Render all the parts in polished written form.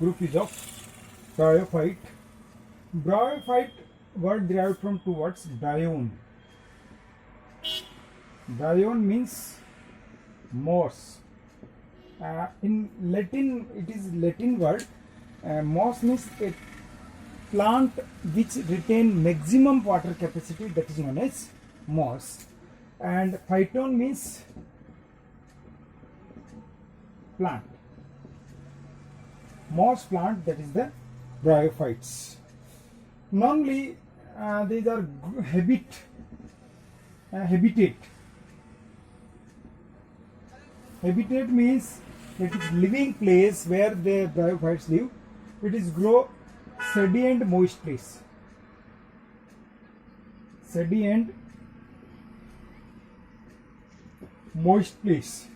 group is of bryophyte. Bryophyte word derived from two words, bryon. Bryon means moss. In Latin, it is Latin word. Moss means a plant which retain maximum water capacity, that is known as moss. And phyton means plant. Moss plant, that is the bryophytes. Normally these are habitat. Habitat means it is living place where the bryophytes live. It is grow shady and moist place. Shady and moist place.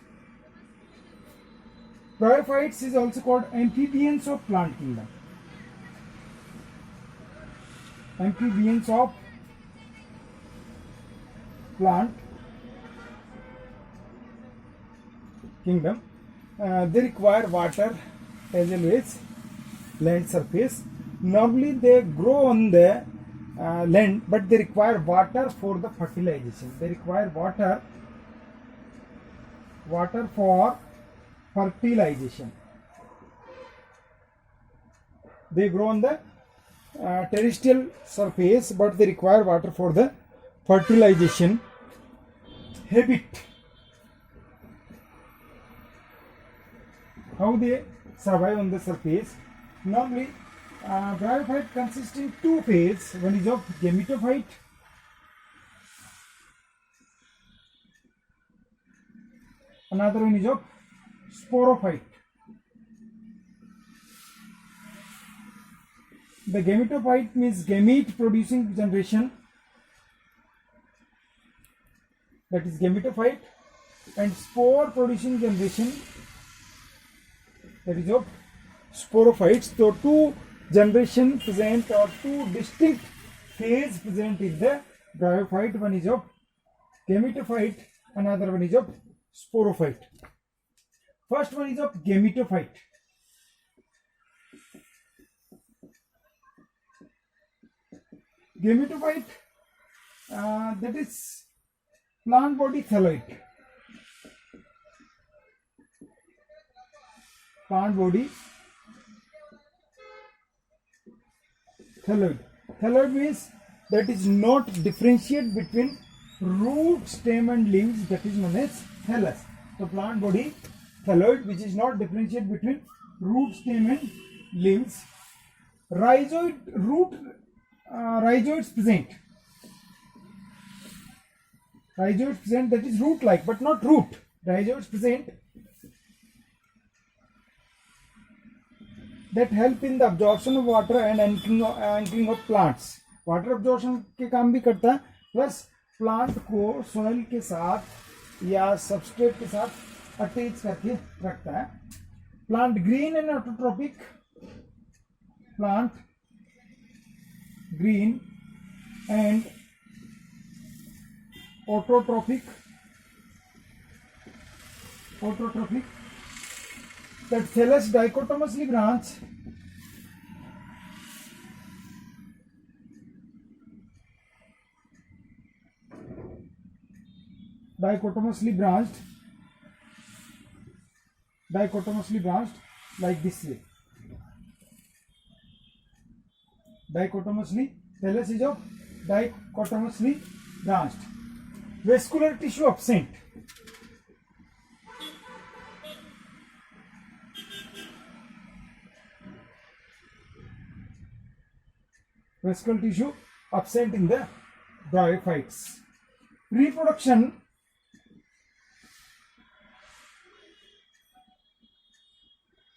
Bryophytes is also called amphibians of plant kingdom. Amphibians of plant kingdom. They require water as well as land surface. Normally they grow on the land, but they require water for the fertilization. They require water for fertilization. They grow on the terrestrial surface, but they require water for the fertilization. Habit. How they survive on the surface? Normally, bryophyte consists in two phases. One is of gametophyte, another one is of sporophyte. The gametophyte means gamete producing generation, that is gametophyte, and spore producing generation, that is of sporophytes. So two generation present, or two distinct phase present in the bryophyte. One is of gametophyte, another one is of sporophyte. First one is of gametophyte. Gametophyte, that is plant body thalloid. Plant body thalloid. Thalloid means that is not differentiate between root, stem and leaves, that is known as thallus. So plant body thalloid, which is not differentiate between root, stem and leaves. Rhizoids present. Rhizoids present, that is root like but not root. Rhizoids present that help in the absorption of water and anchoring of plants. Water absorption के काम भी करता है, plus plant को soil के साथ या substrate के साथ अटैच करके रखता है. Plant green and autotrophic. Plant green and autotrophic. That thallus dichotomously branched. Dichotomously branched like this way. Dichotomously, thallus is of dichotomously branched. Vascular tissue absent. Vascular tissue absent in the bryophytes. Reproduction.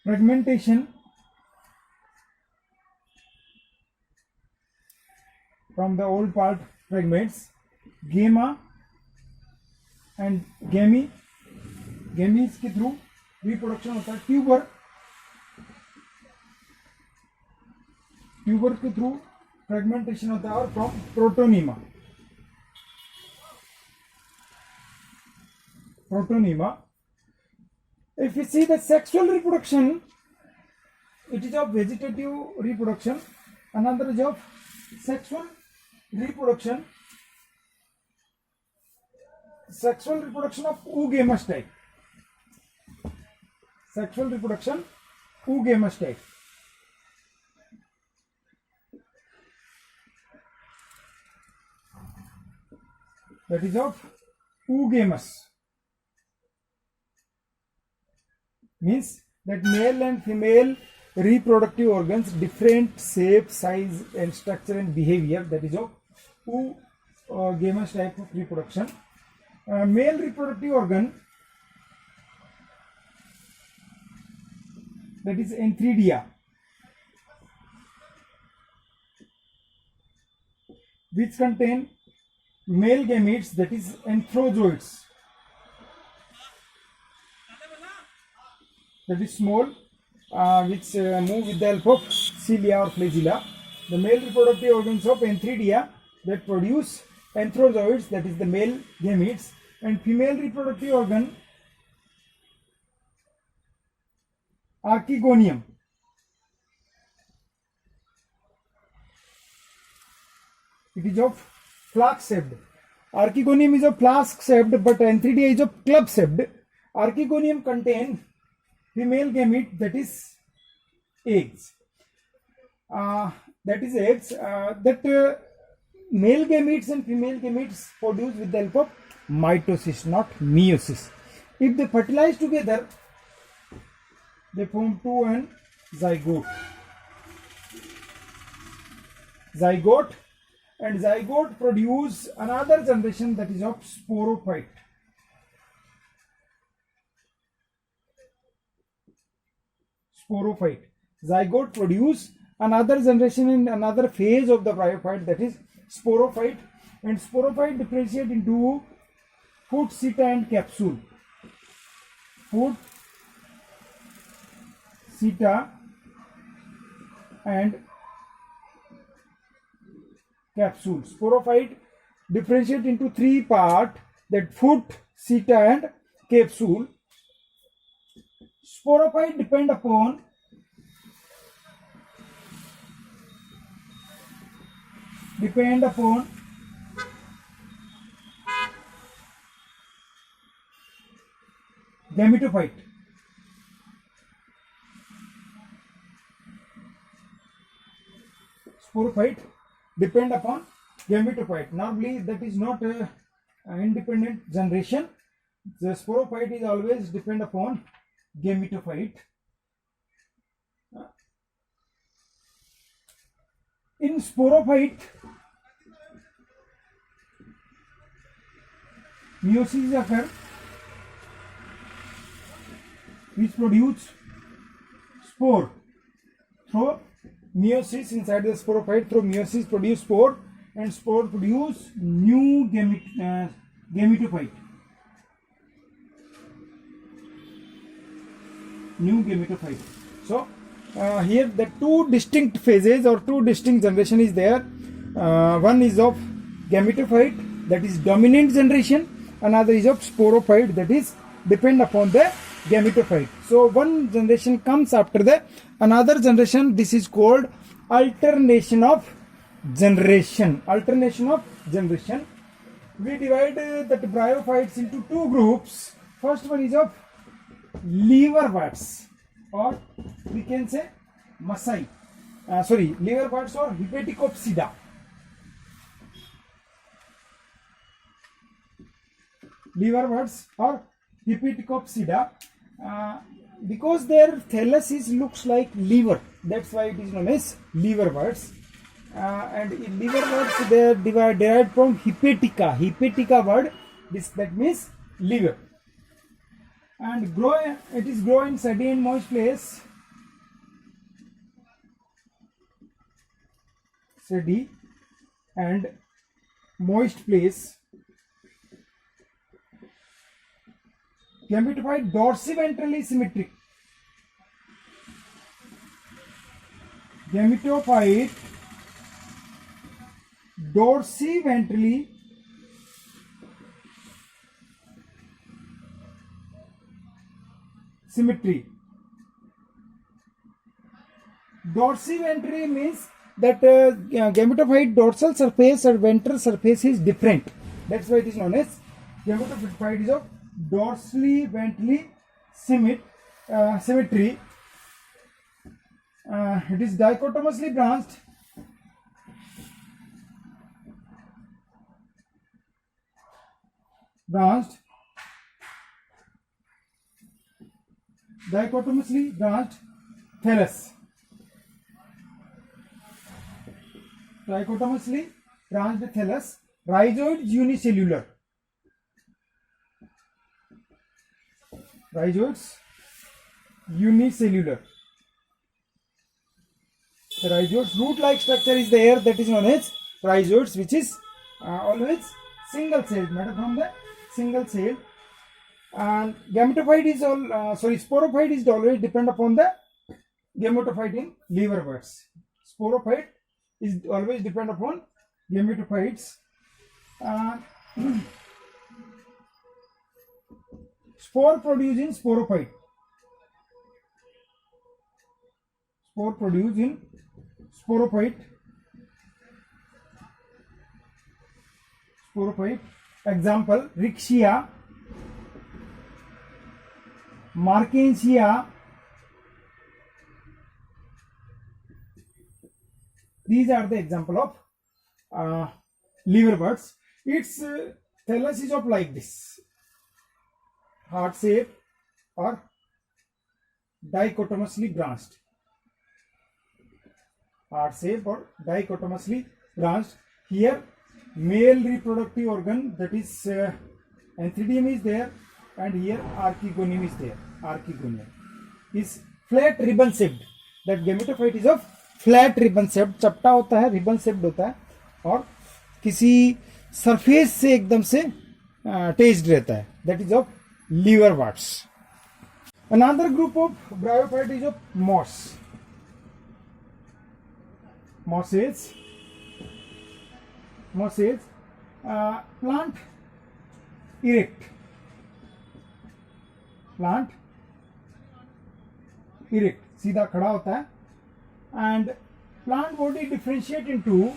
Fragmentation from the old part fragments. Gamma and gametes के through reproduction होता है. Tuber के through fragmentation होता है. और from protonema. If you see the sexual reproduction it is of vegetative reproduction. Another is of sexual reproduction. Sexual reproduction of oogamous type. Sexual reproduction oogamous type. That is of oogamous. Means that male and female reproductive organs, different shape, size and structure and behavior. That is of oogamous type of reproduction. Male reproductive organ, that is Antheridia, which contain male gametes, that is anthrozoids, that is small, which move with the help of cilia or flagella. The male reproductive organs of Antheridia that produce anthrozoids, that is the male gametes, and female reproductive organ Archegonium. It is of flask-shaped. Archegonium is of flask-shaped, but Antheridia is of club-shaped. Archegonium contain female gamete, that is eggs. That is eggs. Male gametes and female gametes produce with the help of mitosis, not meiosis. If they fertilize together, they form two and zygote. Zygote and zygote produce another generation, that is of sporophyte. Sporophyte. Zygote produce another generation in another phase of the bryophyte, that is sporophyte. And sporophyte differentiate into foot, seta and capsule. Foot, seta and capsule. Sporophyte differentiate into three parts, that foot, seta and capsule. Sporophyte depend upon gametophyte. Sporophyte depend upon gametophyte. Normally that is not a independent generation. The sporophyte is always depend upon gametophyte. In sporophyte, meiosis occur, which produce spore. Through meiosis inside the sporophyte, through meiosis produce spore, and spore produce new gametophyte. New gametophyte. So here the two distinct phases or two distinct generation is there. One is of gametophyte, that is dominant generation. Another is of sporophyte, that is depend upon the gametophyte. So one generation comes after the another generation. This is called alternation of generation. Alternation of generation. We divide that bryophytes into two groups. First one is of liverworts, or we can say Masai. Liverworts or Hepaticopsida. Liverworts or Hepaticopsida. Because their thallus looks like liver, that's why it is known as liverworts. And in liverworts, they are derived from hepatica. Hepatica word, that means liver. And it is grow in sandy and moist place. Sandy and moist place. Gametophyte dorsiventrally symmetric. Gametophyte dorsiventrally symmetry. Dorsiventry means that gametophyte dorsal surface or ventral surface is different. That's why it is known as gametophyte is of dorsally ventrally symmetry. It is dichotomously branched. Dichotomously branched thallus. Dichotomously branched thallus. Rhizoid unicellular. Rhizoids unicellular. The rhizoids root-like structure is there, that is known as rhizoids, which is always single celled, made from the single cell. And gametophyte is sporophyte is always depend upon the gametophyte in liverworts. Sporophyte is always depend upon gametophytes. Spore produced in sporophyte. Spore produced in sporophyte. Example: Riccia, Markensia. These are the example of liverworts. Its thallus is of like this, heart shape or dichotomously branched. Heart shape or dichotomously branched. Here male reproductive organ, that is antheridium is there, and here archegonium is there. Archegonium is flat ribbon shaped. That gametophyte is of flat ribbon shaped. चपटा होता है, ribbon shaped होता है, और किसी surface से एकदम से टेस्ड रहता है. That is of liverworts. Another group of bryophyte is of moss. Mosses. Plant erect. Plant erect, सीधा खड़ा होता है. And plant body differentiate into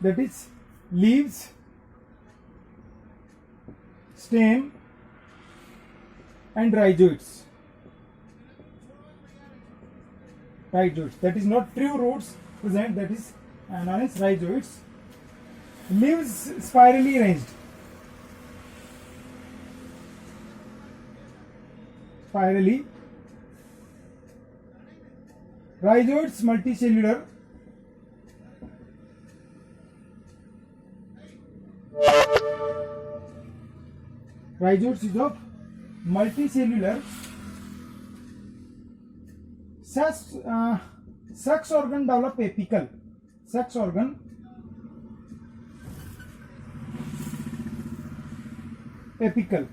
that is leaves, stem and rhizoids. That is not true roots present, that is known as rhizoids. Leaves spirally arranged. Rhizoids multicellular. Rhizoids is of multicellular. Sex organ develop apical. Sex organ apical.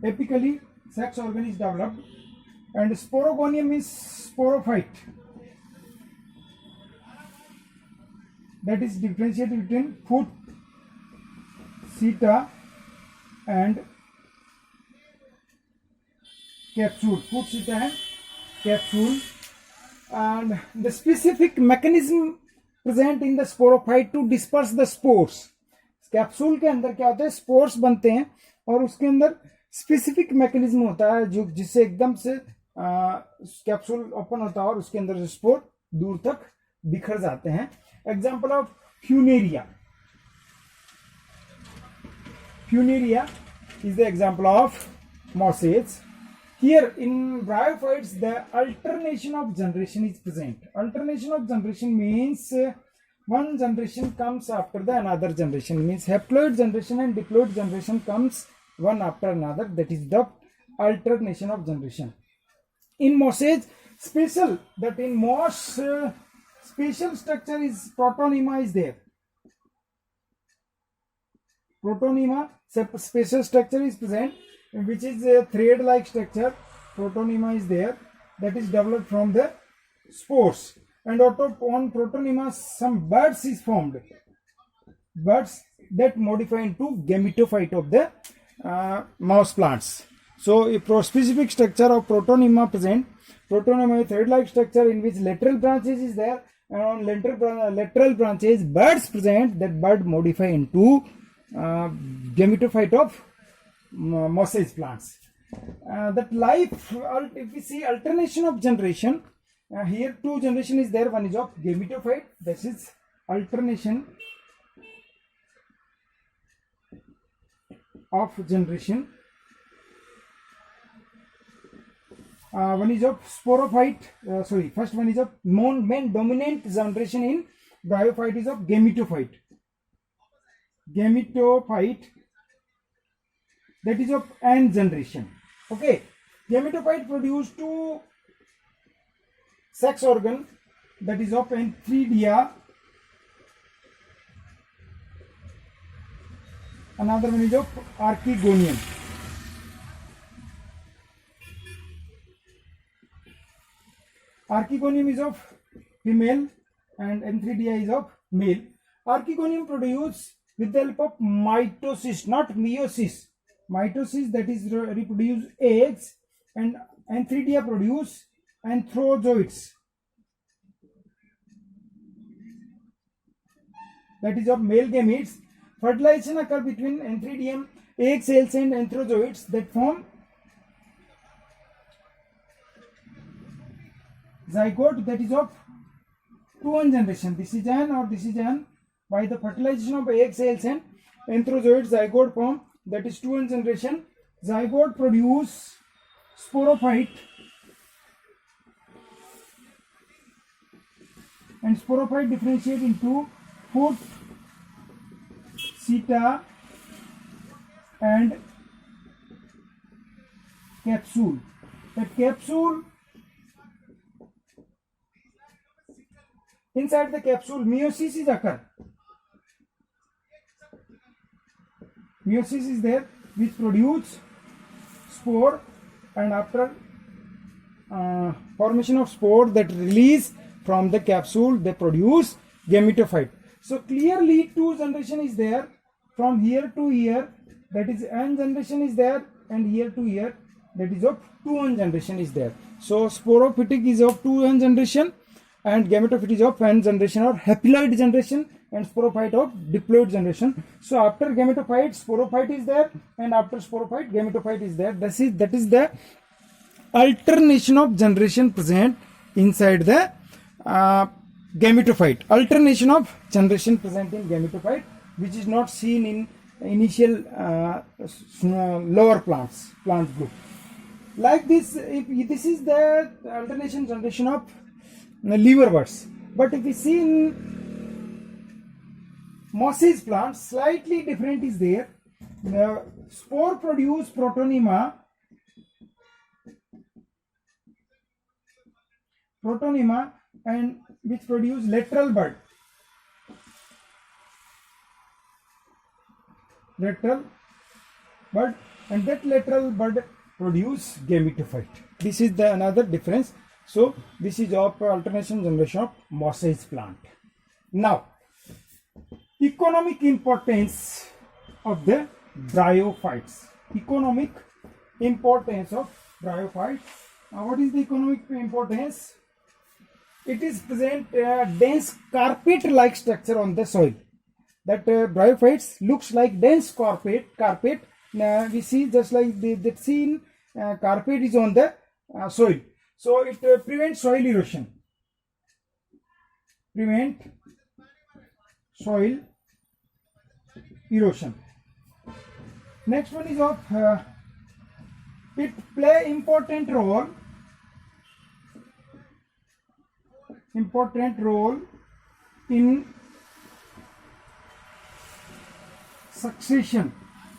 Apically sex organ is developed. And sporogonium is sporophyte. That is differentiated between foot, seta and capsule. Foot, seta and capsule. And the specific mechanism present in the sporophyte to disperse the spores. Capsule के अंदर क्या होता है, spores बनते हैं और उसके अंदर स्पेसिफिक मैकेनिज्म होता है जो जिससे एकदम से कैप्सूल ओपन होता है और उसके अंदर स्पोर दूर तक बिखर जाते हैं. Example of Funaria. Funaria is the example of mosses. Here in bryophytes, the alternation of generation is present. Alternation of generation means one generation comes after the another generation. Means haploid generation and diploid generation comes one after another. That is the alternation of generation. In mosses, special that in moss special structure is protonema is there. Protonema special structure is present, which is a thread-like structure. Protonema is there, that is developed from the spores, and on protonema some buds is formed. Buds that modify into gametophyte of the mouse plants. So a specific structure of Protonema present. Protonema is thread-like structure in which lateral branches is there, and on lateral branches buds present. That bud modify into gametophyte of mosaic plants. That life, if we see alternation of generation, here two generation is there. One is of gametophyte, this is alternation of generation. One is of sporophyte, first one is of main dominant generation in bryophyte is of gametophyte. Gametophyte, that is of N generation. Okay, gametophyte produce two sex organ, that is of Antheridia. Another one is of Archegonium. Archegonium is of female and Antheridia is of male. Archegonium produce with the help of mitosis, not meiosis. Mitosis, that is reproduce eggs, and Antheridia produce anthrozoids, that is of male gametes. Fertilization occur between Antheridium egg cells and anthrozoids that form zygote, that is of 2N generation. This is N or this is N. By the fertilization of egg cells and anthrozoids, zygote form, that is 2N generation. Zygote produce sporophyte, and sporophyte differentiate into foot, seta and capsule. That capsule, inside the capsule meiosis is occur. Meiosis is there, which produce spore, and after formation of spore that release from the capsule, they produce gametophyte. So clearly two generation is there from here to here, that is N generation is there, and here to here, that is of 2N generation is there. So sporophytic is of 2N generation and gametophyte is of N generation or haploid generation, and sporophyte of diploid generation. So after gametophyte, sporophyte is there, and after sporophyte, gametophyte is there. That is the alternation of generation present inside the gametophyte. Alternation of generation present in gametophyte, which is not seen in initial lower plant group. Like this, if this is the alternation generation of liverworts. But if we see in mosaic plants, slightly different is there. The spore produce Protonema, and which produce lateral bud. And that lateral bud produce gametophyte. This is the another difference. So this is of alternation generation of mosaic plant. Now, economic importance of the bryophytes. Economic importance of bryophytes. What is the economic importance? It is present dense carpet-like structure on the soil. That bryophytes looks like dense carpet. We see just like that seen carpet is on the soil. So it prevents soil erosion. Next one is of it play important role in succession.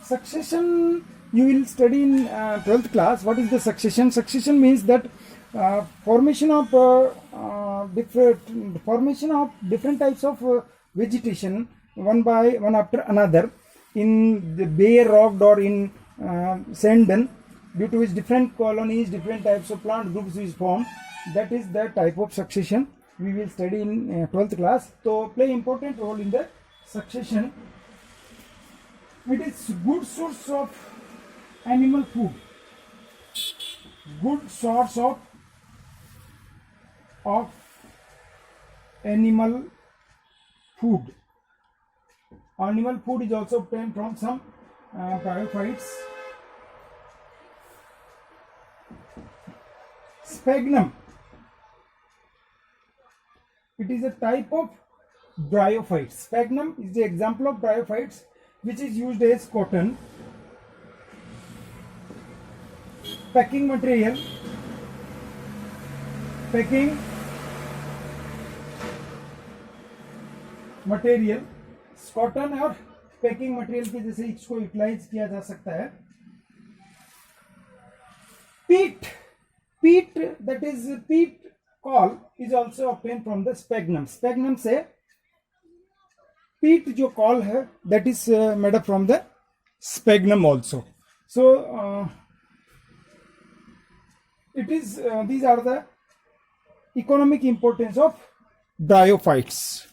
Succession you will study in 12th class. What is the succession? Succession means that formation of different types of vegetation one after another in the bare rock or in sand dune, due to which different colonies, different types of plant groups is formed. That is the type of succession we will study in 12th class. So play important role in the succession. It is good source of animal food, good source of animal food. Animal food is also obtained from some bryophytes. Sphagnum, it is a type of bryophytes. Sphagnum is the example of bryophytes which is used as cotton, packing material, cotton और packing material के जैसे इसको utilise किया जा सकता है. Peat, that is peat coal is also obtained from the sphagnum. Sphagnum से peat जो coal है that is made up from the sphagnum also. So it is these are the economic importance of bryophytes.